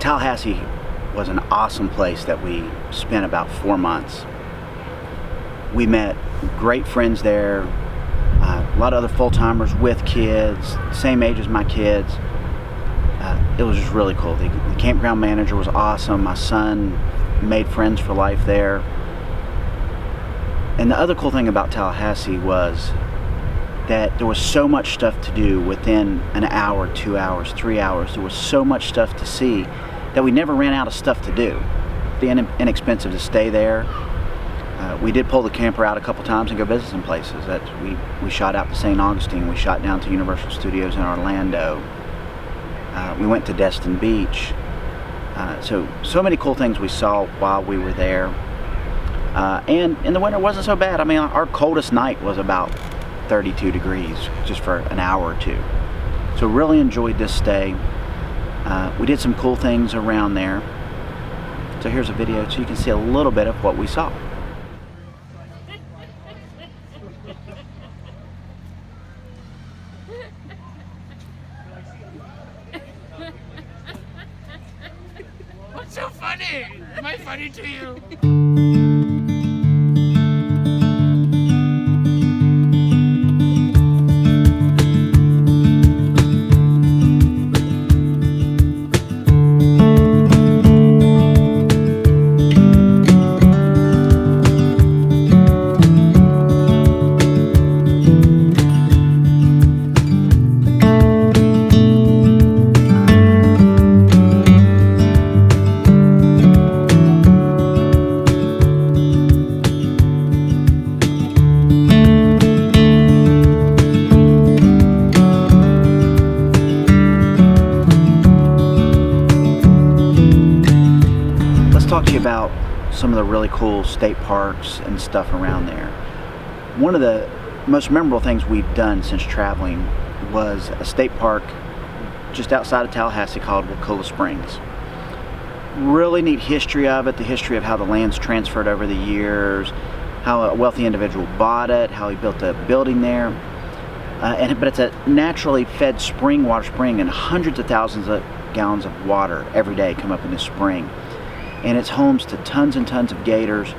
Tallahasse was an awesome place that we spent about 4 months. We met great friends there, a lot of other full-timers with kids, same age as my kids. It was just really cool. The campground manager was awesome. My son made friends for life there. And the other cool thing about Tallahasse was that there was so much stuff to do within an hour, 2 hours, 3 hours. There was so much stuff to see that we never ran out of stuff to do. Being inexpensive to stay there. We did pull the camper out a couple times and go visit some places. We shot out to St. Augustine. We shot down to Universal Studios in Orlando. We went to Destin Beach. So many cool things we saw while we were there. And in the winter it wasn't so bad. I mean, our coldest night was about 32 degrees just for an hour or two. So really enjoyed this stay. We did some cool things around there. So here's a video so you can see a little bit of what we saw. What's so funny? Am I funny to you? Talk to you about some of the really cool state parks and stuff around there. One of the most memorable things we've done since traveling was a state park just outside of Tallahasse called Wakulla Springs. Really neat history of it, the history of how the land's transferred over the years, how a wealthy individual bought it, how he built a building there. But it's a naturally fed water spring, and hundreds of thousands of gallons of water every day come up in this spring. And it's homes to tons and tons of gators.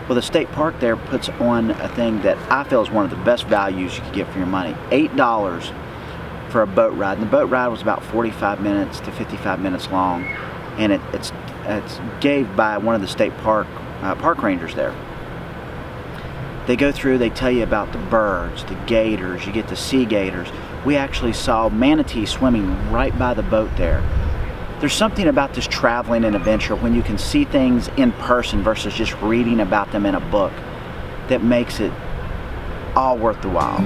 Well, the state park there puts on a thing that I feel is one of the best values you could get for your money. $8 for a boat ride. And the boat ride was about 45 minutes to 55 minutes long. And it's gave by one of the state park rangers there. They go through, they tell you about the birds, the gators, you get to see gators. We actually saw manatees swimming right by the boat there. There's something about this traveling and adventure when you can see things in person versus just reading about them in a book that makes it all worth the while.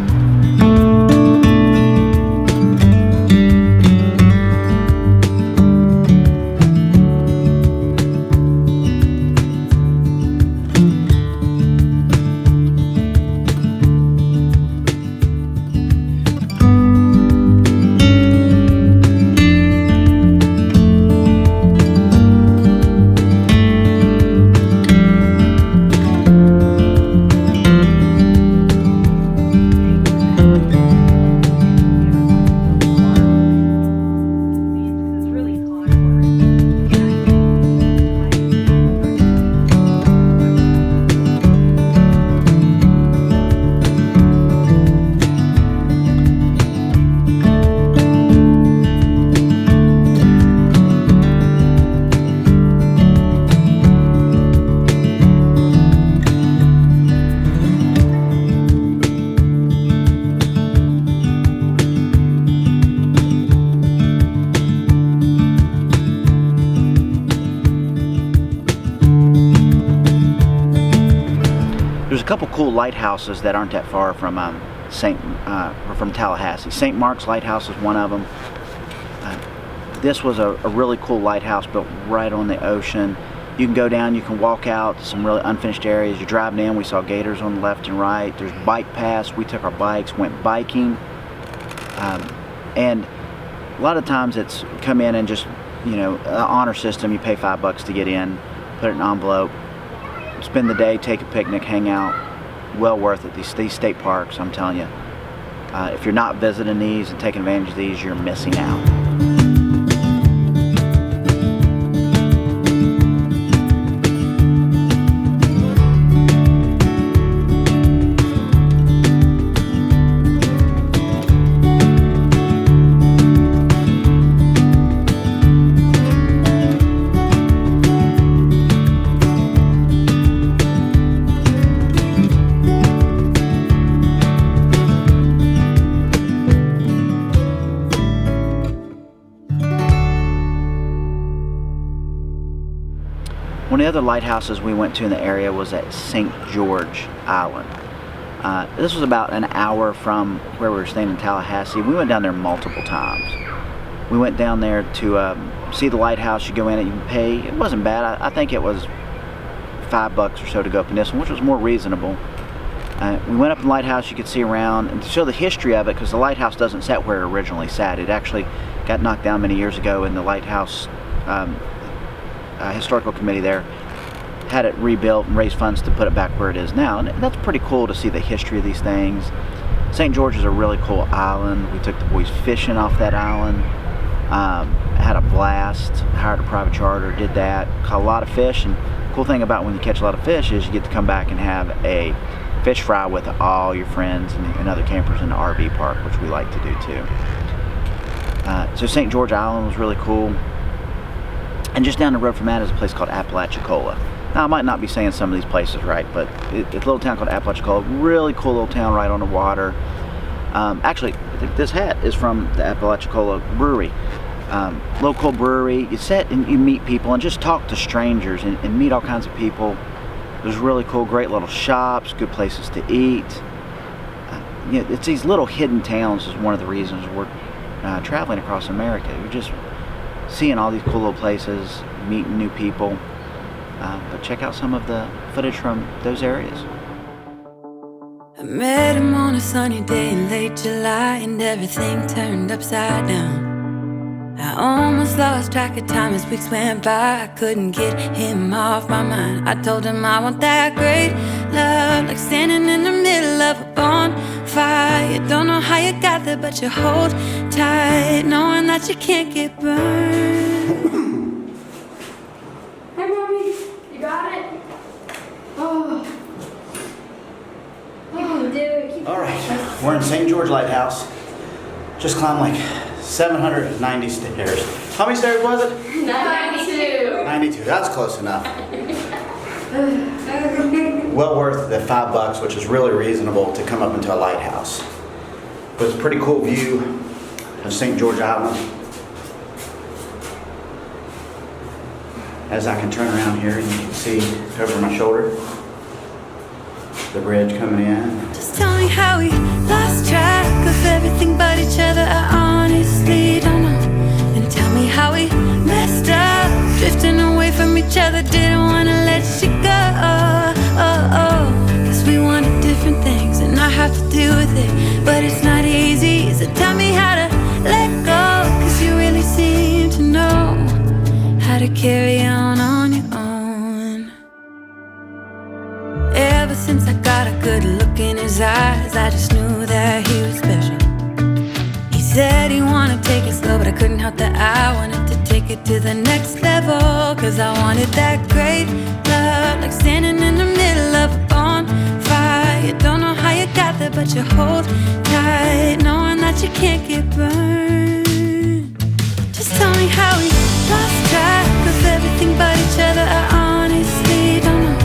There's a couple cool lighthouses that aren't that far from from Tallahasse. St. Mark's Lighthouse is one of them. This was a really cool lighthouse built right on the ocean. You can go down, you can walk out to some really unfinished areas. You're driving in, we saw gators on the left and right. There's bike paths. We took our bikes, went biking. And a lot of times it's come in and just, you know, an honor system. You pay $5 to get in, put it in an envelope, spend the day, take a picnic, hang out. well worth it. These state parks, I'm telling you, if you're not visiting these and taking advantage of these, you're missing out. One of the other lighthouses we went to in the area was at St. George Island. This was about an hour from where we were staying in Tallahasse. We went down there multiple times. We went down there to see the lighthouse. You go in and you can pay. It wasn't bad. I think it was $5 or so to go up in this one, which was more reasonable. We went up in the lighthouse. You could see around and to show the history of it, because the lighthouse doesn't sit where it originally sat. It actually got knocked down many years ago, and the lighthouse historical committee there had it rebuilt and raised funds to put it back where it is now, and that's pretty cool to see the history of these things. St. George is a really cool island. We took the boys fishing off that island, had a blast, hired a private charter, did that, caught a lot of fish. And the cool thing about when you catch a lot of fish is you get to come back and have a fish fry with all your friends and other campers in the RV park, which we like to do too. So St. George Island was really cool. And just down the road from that is a place called Apalachicola. Now, I might not be saying some of these places right, but it's a little town called Apalachicola. Really cool little town right on the water. Actually, I think this hat is from the Apalachicola Brewery. Little cool brewery. You sit and you meet people and just talk to strangers and meet all kinds of people. There's really cool, great little shops, good places to eat. It's these little hidden towns is one of the reasons we're traveling across America. You're just seeing all these cool little places, meeting new people. But check out some of the footage from those areas. I met him on a sunny day in late July, and everything turned upside down. I almost lost track of time as weeks went by. I couldn't get him off my mind. I told him I want that great love, like standing in the middle of a bonfire. You don't know how you got there, but you hold tight, knowing that you can't get burned. Hey, Mommy, you got it? Oh. You can do it. Keep All right, we're in St. George Lighthouse. Just climbed like 790 stairs. How many stairs was it? 92. 92, that's close enough. Well worth the $5, which is really reasonable to come up into a lighthouse. But it's a pretty cool view of St. George Island. As I can turn around here and you can see over my shoulder the bridge coming in. Just tell me how we lost track of everything but each other. I honestly don't know. And tell me how we messed up, drifting away from each other. Didn't want to let you go. Cause we wanted different things and I have to deal with it, but it's not easy. So tell me how to let go, cause you really seem to know how to carry on your own. Ever since I got a good look in his eyes, I just knew that he was special. He said he wanted to take it slow, but I couldn't help that I wanted to take it to the next level. Cause I wanted that great love, like standing in the middle of a bonfire. You don't know how you got there, but you hold tight, knowing that you can't get burned. Just tell me how we lost track of everything but each other. I honestly don't know.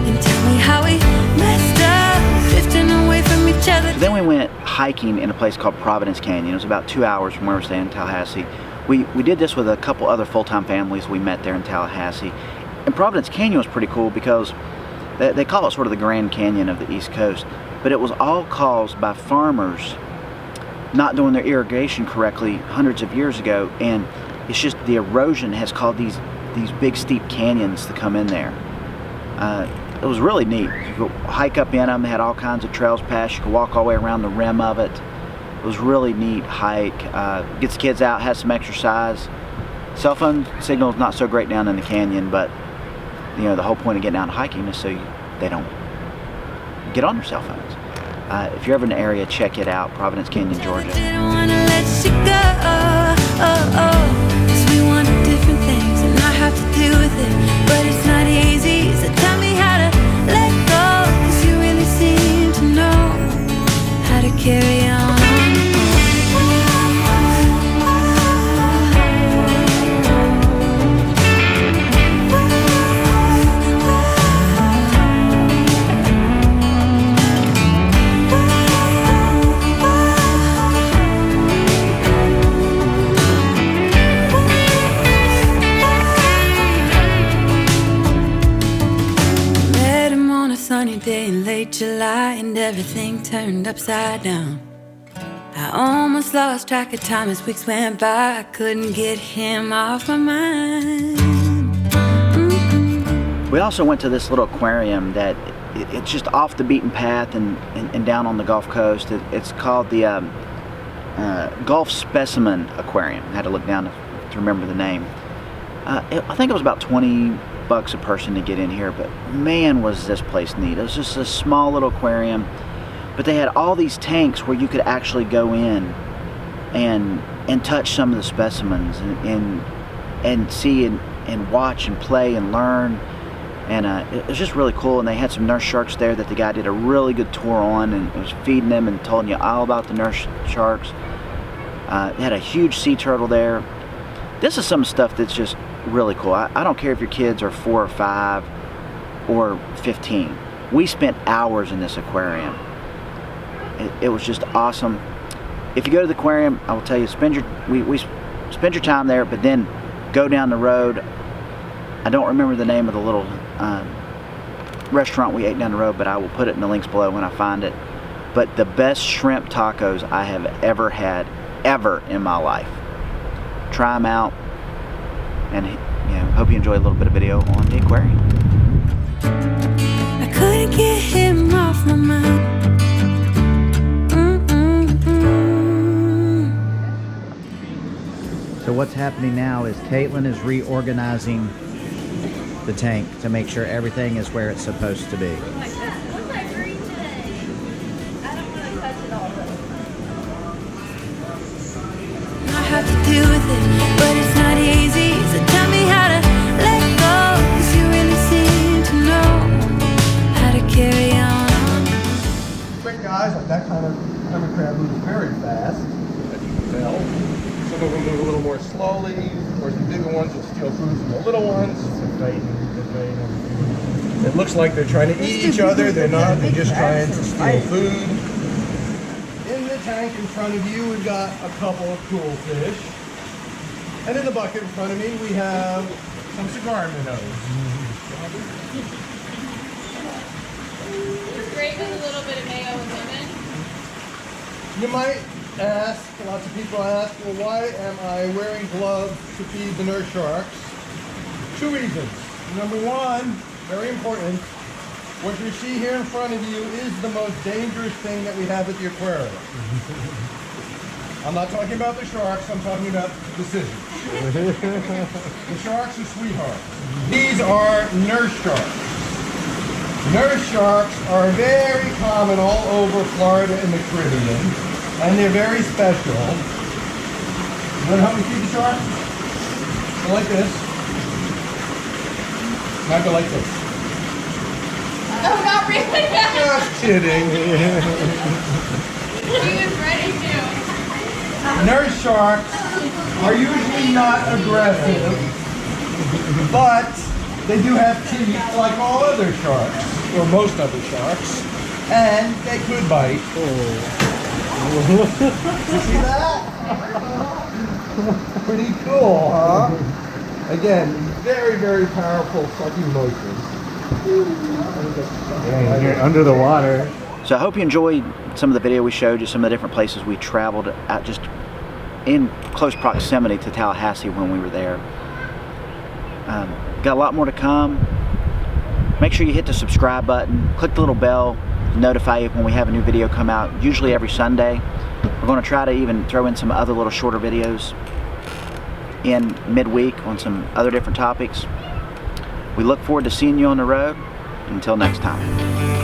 And tell me how we messed up, drifting away from each other. So then we went hiking in a place called Providence Canyon. It was about 2 hours from where we're staying in Tallahasse. We did this with a couple other full-time families we met there in Tallahasse. And Providence Canyon was pretty cool because they call it sort of the Grand Canyon of the East Coast, but it was all caused by farmers not doing their irrigation correctly hundreds of years ago, and it's just the erosion has caused these big steep canyons to come in there. It was really neat. You could hike up in them. They had all kinds of trails past. You could walk all the way around the rim of it. It was really neat hike. Gets kids out, has some exercise. Cell phone signal's not so great down in the canyon, but you know the whole point of getting out and hiking is so they don't get on their cell phones. If you're ever in the area, check it out, Providence Canyon, Georgia. Didn't wanna let you go, oh, oh. 'Cause we wanted different things and I have to deal with it, but it's not easy, so tell me how to let go, 'cause you really seem to know how to carry on. Sunny day in late July and everything turned upside down. I almost lost track of time as weeks went by. I couldn't get him off my mind. We also went to this little aquarium that it's just off the beaten path and down on the Gulf Coast. It's called the Gulf Speciman Aquarium. I had to look down to remember the name. I think it was about $20 a person to get in here, but man, was this place neat. It was just a small little aquarium, but they had all these tanks where you could actually go in and touch some of the specimens and see and watch and play and learn, and it was just really cool. And they had some nurse sharks there that the guy did a really good tour on and was feeding them and told you all about the nurse sharks. They had a huge sea turtle there. This is some stuff that's just really cool. I don't care if your kids are 4 or 5 or 15. We spent hours in this aquarium. It was just awesome. If you go to the aquarium, I will tell you, we spend your time there, but then go down the road. I don't remember the name of the little restaurant we ate down the road, but I will put it in the links below when I find it. But the best shrimp tacos I have ever had, ever in my life. Try them out. And hope you enjoy a little bit of video on the aquarium. I couldn't get him off my mind. So what's happening now is Caitlin is reorganizing the tank to make sure everything is where it's supposed to be. What's that green today? I don't want to touch it all. I have to deal with it, but it's not easy, so tell me how to let go, 'cause you really seem to know how to carry on. Quick guys, like that kind of hermit crab moves very fast, as you can tell. Some of them move a little more slowly. Of course, the bigger ones will steal food from the little ones. It looks like they're trying to eat each other. They're not. They're just trying to steal food. In the tank in front of you, we've got a couple of cool fish. And in the bucket in front of me, we have some cigar minnows. It's great with a little bit of mayo and lemon. You might ask, lots of people ask, well, why am I wearing gloves to feed the nurse sharks? 2 reasons. Number one, very important, what you see here in front of you is the most dangerous thing that we have at the aquarium. I'm not talking about the sharks, I'm talking about the scissors. The sharks are sweethearts. These are nurse sharks. Nurse sharks are very common all over Florida and the Caribbean, and they're very special. You want to help me feed the shark? Go like this. Now go like this. Oh, not really. Just kidding. He was ready to. Nurse sharks are usually not aggressive, but they do have teeth like all other sharks, or most other sharks, and they could bite. You see that? Pretty cool, huh? Again, very, very powerful sucking motions. Yeah, you're under the water. So I hope you enjoyed some of the video we showed you, some of the different places we traveled at, just in close proximity to Tallahassee when we were there. Got a lot more to come. Make sure you hit the subscribe button, click the little bell to notify you when we have a new video come out, usually every Sunday. We're going to try to even throw in some other little shorter videos in midweek on some other different topics. We look forward to seeing you on the road. Until next time.